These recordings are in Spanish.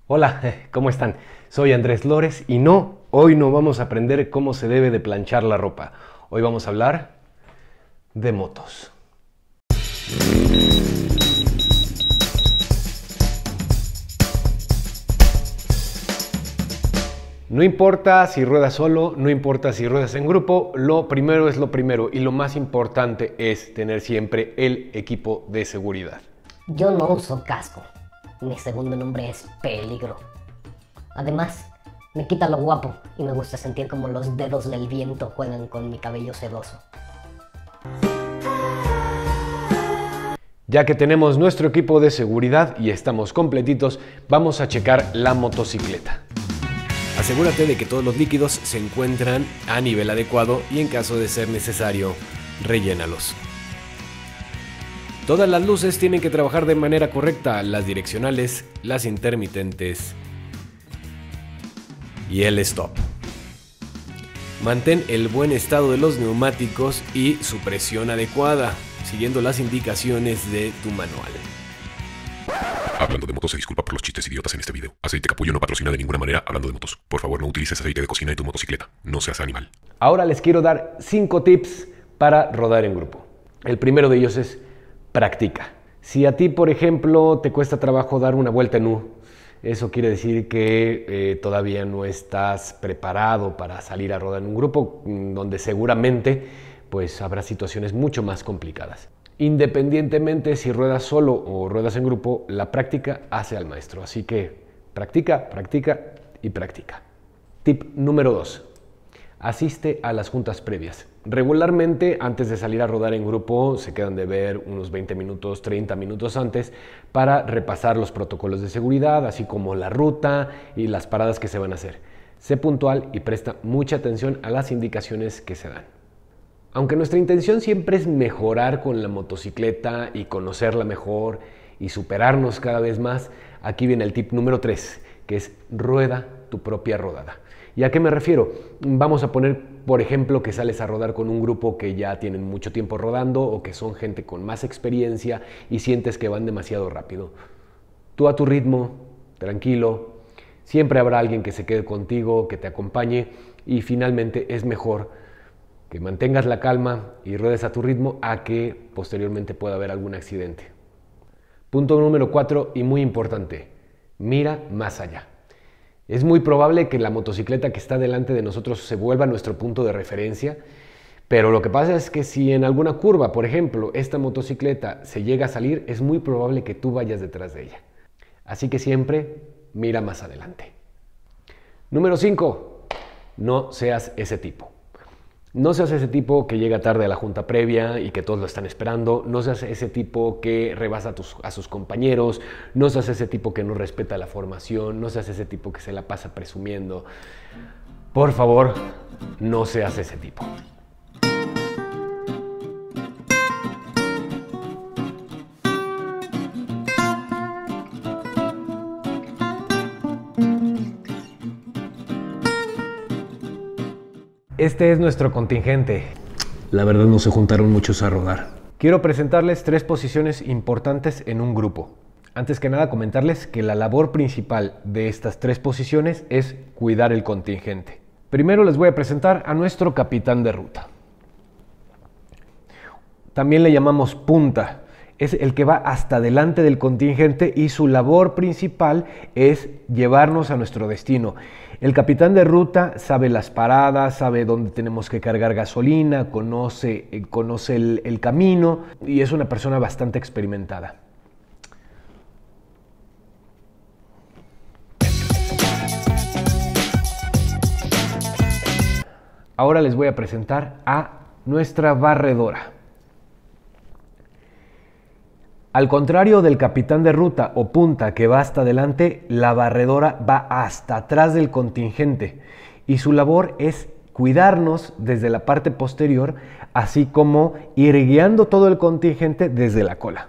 Hola, ¿cómo están? Soy Andrés Lores y no, hoy no vamos a aprender cómo se debe de planchar la ropa. Hoy vamos a hablar de motos. No importa si ruedas solo, no importa si ruedas en grupo, lo primero es lo primero y lo más importante es tener siempre el equipo de seguridad. Yo no uso casco. Mi segundo nombre es Peligro. Además, me quita lo guapo y me gusta sentir como los dedos del viento juegan con mi cabello sedoso. Ya que tenemos nuestro equipo de seguridad y estamos completitos, vamos a checar la motocicleta. Asegúrate de que todos los líquidos se encuentran a nivel adecuado y en caso de ser necesario, rellénalos. Todas las luces tienen que trabajar de manera correcta, las direccionales, las intermitentes y el stop. Mantén el buen estado de los neumáticos y su presión adecuada, siguiendo las indicaciones de tu manual. Hablando de motos, se disculpa por los chistes idiotas en este video. Aceite Capullo no patrocina de ninguna manera Hablando de Motos. Por favor, no utilices aceite de cocina en tu motocicleta. No seas animal. Ahora les quiero dar 5 tips para rodar en grupo. El primero de ellos es practica. Si a ti, por ejemplo, te cuesta trabajo dar una vuelta en U, eso quiere decir que todavía no estás preparado para salir a rodar en un grupo donde seguramente pues habrá situaciones mucho más complicadas. Independientemente si ruedas solo o ruedas en grupo, la práctica hace al maestro. Así que practica, practica y practica. Tip número 2. Asiste a las juntas previas. Regularmente, antes de salir a rodar en grupo, se quedan de ver unos 20 minutos, 30 minutos antes para repasar los protocolos de seguridad, así como la ruta y las paradas que se van a hacer. Sé puntual y presta mucha atención a las indicaciones que se dan. Aunque nuestra intención siempre es mejorar con la motocicleta y conocerla mejor y superarnos cada vez más, aquí viene el tip número 3, que es rueda tu propia rodada. ¿Y a qué me refiero? Vamos a poner, por ejemplo, que sales a rodar con un grupo que ya tienen mucho tiempo rodando o que son gente con más experiencia y sientes que van demasiado rápido. Tú a tu ritmo, tranquilo, siempre habrá alguien que se quede contigo, que te acompañe y finalmente es mejor que mantengas la calma y ruedes a tu ritmo a que posteriormente pueda haber algún accidente. Punto número 4 y muy importante, mira más allá. Es muy probable que la motocicleta que está delante de nosotros se vuelva nuestro punto de referencia, pero lo que pasa es que si en alguna curva, por ejemplo, esta motocicleta se llega a salir, es muy probable que tú vayas detrás de ella. Así que siempre mira más adelante. Número 5. No seas ese tipo. No seas ese tipo que llega tarde a la junta previa y que todos lo están esperando. No seas ese tipo que rebasa a sus compañeros. No seas ese tipo que no respeta la formación. No seas ese tipo que se la pasa presumiendo. Por favor, no seas ese tipo. Este es nuestro contingente. La verdad no se juntaron muchos a rodar. Quiero presentarles 3 posiciones importantes en un grupo. Antes que nada comentarles que la labor principal de estas 3 posiciones es cuidar el contingente. Primero les voy a presentar a nuestro capitán de ruta. También le llamamos punta. Es el que va hasta delante del contingente y su labor principal es llevarnos a nuestro destino. El capitán de ruta sabe las paradas, sabe dónde tenemos que cargar gasolina, conoce el camino y es una persona bastante experimentada. Ahora les voy a presentar a nuestra barredora. Al contrario del capitán de ruta o punta que va hasta adelante, la barredora va hasta atrás del contingente y su labor es cuidarnos desde la parte posterior, así como ir guiando todo el contingente desde la cola.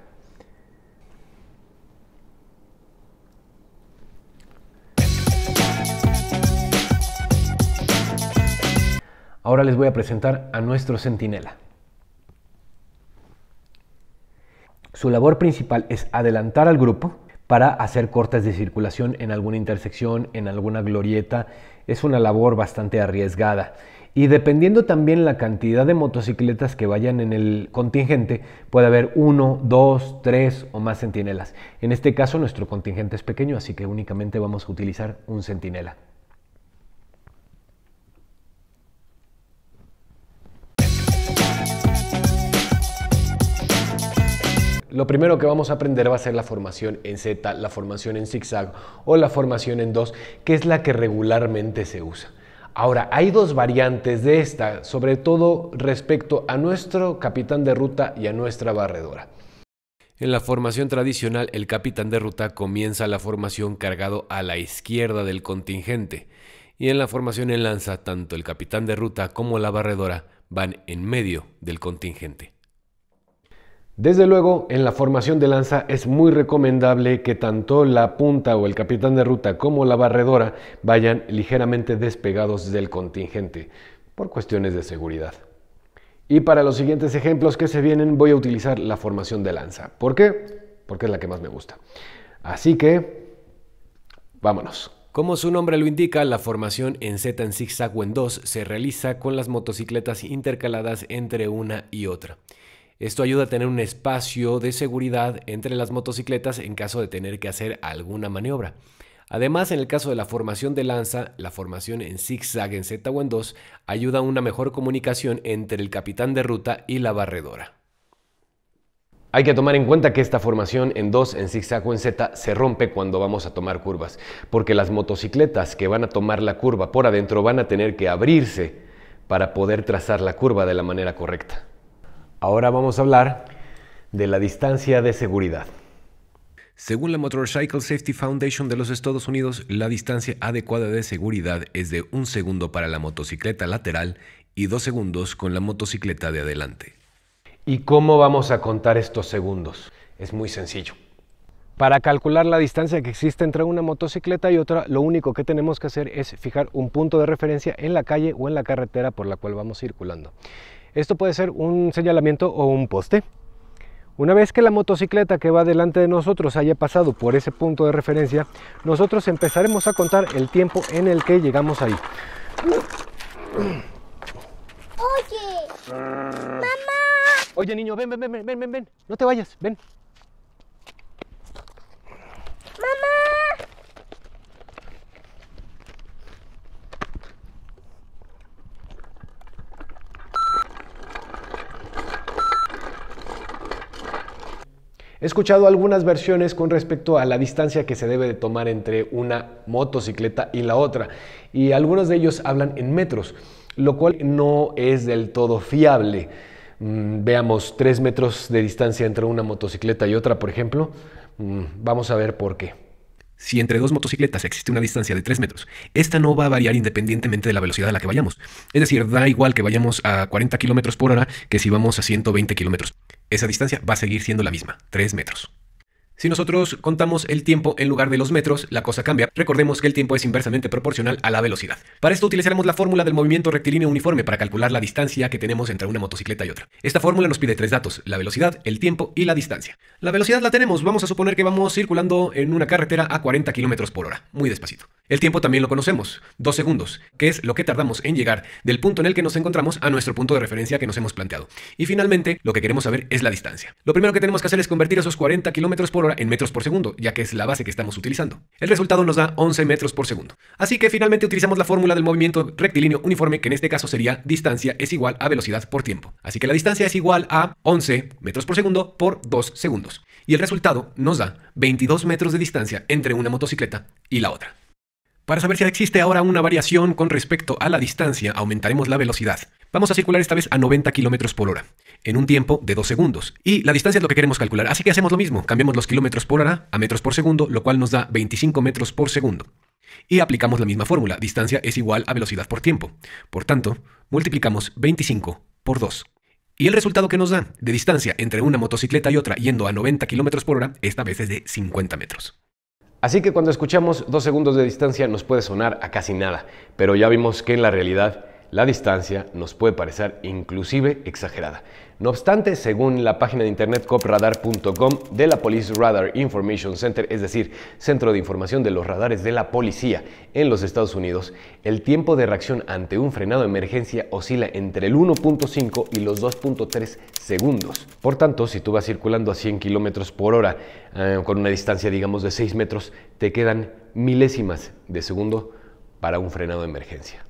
Ahora les voy a presentar a nuestro centinela. Su labor principal es adelantar al grupo, para hacer cortes de circulación en alguna intersección, en alguna glorieta. Es una labor bastante arriesgada. Y dependiendo también la cantidad de motocicletas que vayan en el contingente, puede haber 1, 2, 3 o más centinelas. En este caso nuestro contingente es pequeño, así que únicamente vamos a utilizar un centinela. Lo primero que vamos a aprender va a ser la formación en Z, la formación en zigzag o la formación en 2, que es la que regularmente se usa. Ahora, hay dos variantes de esta, sobre todo respecto a nuestro capitán de ruta y a nuestra barredora. En la formación tradicional, el capitán de ruta comienza la formación cargado a la izquierda del contingente, y en la formación en lanza, tanto el capitán de ruta como la barredora van en medio del contingente. Desde luego, en la formación de lanza es muy recomendable que tanto la punta o el capitán de ruta como la barredora vayan ligeramente despegados del contingente, por cuestiones de seguridad. Y para los siguientes ejemplos que se vienen voy a utilizar la formación de lanza. ¿Por qué? Porque es la que más me gusta. Así que, vámonos. Como su nombre lo indica, la formación en Z, en zigzag o en 2 se realiza con las motocicletas intercaladas entre una y otra. Esto ayuda a tener un espacio de seguridad entre las motocicletas en caso de tener que hacer alguna maniobra. Además, en el caso de la formación de lanza, la formación en zigzag en Z o en 2 ayuda a una mejor comunicación entre el capitán de ruta y la barredora. Hay que tomar en cuenta que esta formación en 2, en zigzag o en Z se rompe cuando vamos a tomar curvas, porque las motocicletas que van a tomar la curva por adentro van a tener que abrirse para poder trazar la curva de la manera correcta. Ahora vamos a hablar de la distancia de seguridad. Según la Motorcycle Safety Foundation de los Estados Unidos, la distancia adecuada de seguridad es de 1 segundo para la motocicleta lateral y 2 segundos con la motocicleta de adelante. ¿Y cómo vamos a contar estos segundos? Es muy sencillo. Para calcular la distancia que existe entre una motocicleta y otra, lo único que tenemos que hacer es fijar un punto de referencia en la calle o en la carretera por la cual vamos circulando. Esto puede ser un señalamiento o un poste. Una vez que la motocicleta que va delante de nosotros haya pasado por ese punto de referencia, nosotros empezaremos a contar el tiempo en el que llegamos ahí. Oye, mamá. Oye, niño, ven, no te vayas, ven. Mamá. He escuchado algunas versiones con respecto a la distancia que se debe de tomar entre una motocicleta y la otra, y algunos de ellos hablan en metros, lo cual no es del todo fiable. Veamos, 3 metros de distancia entre una motocicleta y otra, por ejemplo. Vamos a ver por qué. Si entre dos motocicletas existe una distancia de 3 metros, esta no va a variar independientemente de la velocidad a la que vayamos. Es decir, da igual que vayamos a 40 km por hora que si vamos a 120 km. Esa distancia va a seguir siendo la misma, 3 metros. Si nosotros contamos el tiempo en lugar de los metros, la cosa cambia. Recordemos que el tiempo es inversamente proporcional a la velocidad. Para esto utilizaremos la fórmula del movimiento rectilíneo uniforme para calcular la distancia que tenemos entre una motocicleta y otra. Esta fórmula nos pide 3 datos: la velocidad, el tiempo y la distancia. La velocidad la tenemos, vamos a suponer que vamos circulando en una carretera a 40 km por hora, muy despacito. El tiempo también lo conocemos, 2 segundos, que es lo que tardamos en llegar del punto en el que nos encontramos a nuestro punto de referencia que nos hemos planteado. Y finalmente, lo que queremos saber es la distancia. Lo primero que tenemos que hacer es convertir esos 40 km por hora en metros por segundo, ya que es la base que estamos utilizando. El resultado nos da 11 metros por segundo. Así que finalmente utilizamos la fórmula del movimiento rectilíneo uniforme, que en este caso sería distancia es igual a velocidad por tiempo. Así que la distancia es igual a 11 metros por segundo por 2 segundos. Y el resultado nos da 22 metros de distancia entre una motocicleta y la otra. Para saber si existe ahora una variación con respecto a la distancia, aumentaremos la velocidad. Vamos a circular esta vez a 90 km por hora, en un tiempo de 2 segundos. Y la distancia es lo que queremos calcular, así que hacemos lo mismo. Cambiamos los kilómetros por hora a metros por segundo, lo cual nos da 25 metros por segundo. Y aplicamos la misma fórmula, distancia es igual a velocidad por tiempo. Por tanto, multiplicamos 25 por 2. Y el resultado que nos da de distancia entre una motocicleta y otra yendo a 90 km por hora, esta vez es de 50 metros. Así que cuando escuchamos 2 segundos de distancia nos puede sonar a casi nada, pero ya vimos que en la realidad la distancia nos puede parecer inclusive exagerada. No obstante, según la página de internet copradar.com de la Police Radar Information Center, es decir, Centro de Información de los Radares de la Policía en los Estados Unidos, el tiempo de reacción ante un frenado de emergencia oscila entre el 1.5 y los 2.3 segundos. Por tanto, si tú vas circulando a 100 km por hora con una distancia, digamos, de 6 metros, te quedan milésimas de segundo para un frenado de emergencia.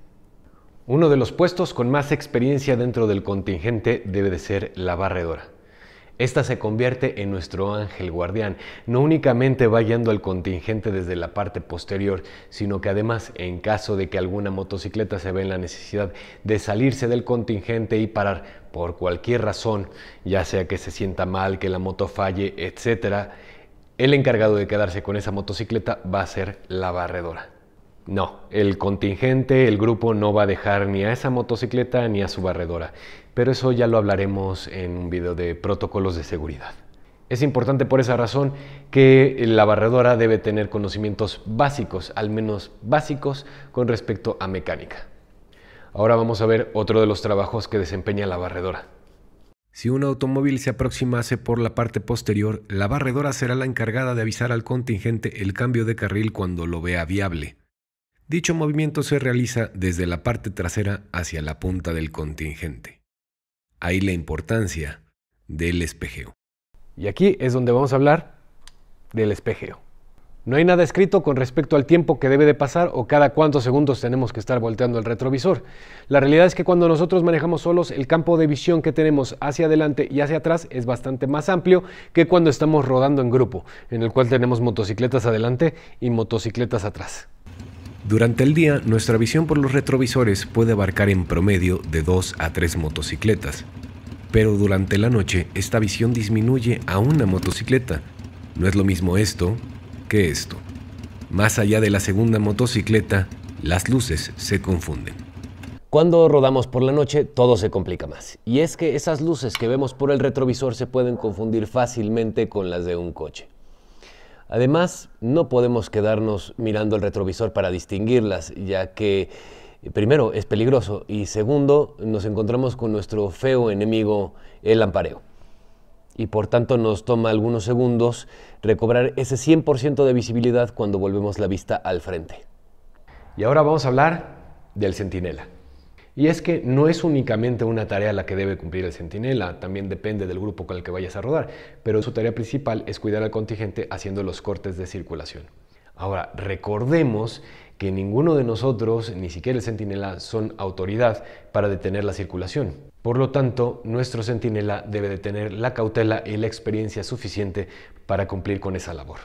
Uno de los puestos con más experiencia dentro del contingente debe de ser la barredora. Esta se convierte en nuestro ángel guardián. No únicamente va guiando al contingente desde la parte posterior, sino que además, en caso de que alguna motocicleta se ve en la necesidad de salirse del contingente y parar por cualquier razón, ya sea que se sienta mal, que la moto falle, etc., el encargado de quedarse con esa motocicleta va a ser la barredora. No, el contingente, el grupo no va a dejar ni a esa motocicleta ni a su barredora, pero eso ya lo hablaremos en un video de protocolos de seguridad. Es importante por esa razón que la barredora debe tener conocimientos básicos, al menos básicos, con respecto a mecánica. Ahora vamos a ver otro de los trabajos que desempeña la barredora. Si un automóvil se aproximase por la parte posterior, la barredora será la encargada de avisar al contingente el cambio de carril cuando lo vea viable. Dicho movimiento se realiza desde la parte trasera hacia la punta del contingente. Ahí la importancia del espejeo. Y aquí es donde vamos a hablar del espejeo. No hay nada escrito con respecto al tiempo que debe de pasar o cada cuántos segundos tenemos que estar volteando el retrovisor. La realidad es que cuando nosotros manejamos solos, el campo de visión que tenemos hacia adelante y hacia atrás es bastante más amplio que cuando estamos rodando en grupo, en el cual tenemos motocicletas adelante y motocicletas atrás. Durante el día, nuestra visión por los retrovisores puede abarcar en promedio de 2 a 3 motocicletas, pero durante la noche esta visión disminuye a una motocicleta. No es lo mismo esto que esto. Más allá de la segunda motocicleta, las luces se confunden. Cuando rodamos por la noche, todo se complica más. Y es que esas luces que vemos por el retrovisor se pueden confundir fácilmente con las de un coche. Además, no podemos quedarnos mirando el retrovisor para distinguirlas, ya que, primero, es peligroso y segundo, nos encontramos con nuestro feo enemigo, el lampareo. Y por tanto nos toma algunos segundos recobrar ese 100% de visibilidad cuando volvemos la vista al frente. Y ahora vamos a hablar del centinela. Y es que no es únicamente una tarea la que debe cumplir el centinela, también depende del grupo con el que vayas a rodar, pero su tarea principal es cuidar al contingente haciendo los cortes de circulación. Ahora, recordemos que ninguno de nosotros, ni siquiera el centinela, son autoridad para detener la circulación. Por lo tanto, nuestro centinela debe de tener la cautela y la experiencia suficiente para cumplir con esa labor.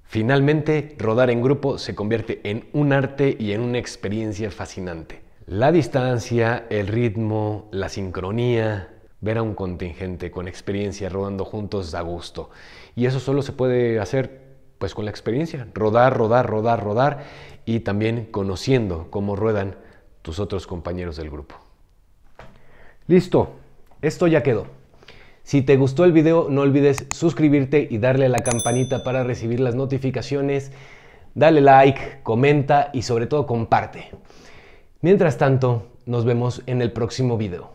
Finalmente, rodar en grupo se convierte en un arte y en una experiencia fascinante. La distancia, el ritmo, la sincronía, ver a un contingente con experiencia rodando juntos da gusto. Y eso solo se puede hacer pues con la experiencia, rodar, rodar, rodar, rodar y también conociendo cómo ruedan tus otros compañeros del grupo. Listo, esto ya quedó. Si te gustó el video, no olvides suscribirte y darle a la campanita para recibir las notificaciones. Dale like, comenta y sobre todo comparte. Mientras tanto, nos vemos en el próximo video.